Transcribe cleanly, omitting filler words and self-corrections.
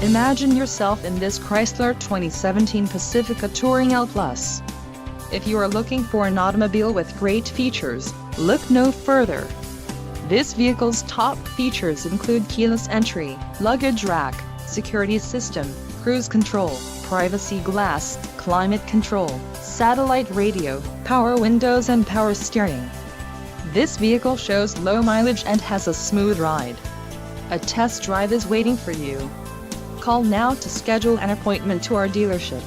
Imagine yourself in this Chrysler 2017 Pacifica Touring L+. If you are looking for an automobile with great features, look no further. This vehicle's top features include keyless entry, luggage rack, security system, cruise control, privacy glass, climate control, satellite radio, power windows and power steering. This vehicle shows low mileage and has a smooth ride. A test drive is waiting for you. Call now to schedule an appointment to our dealership.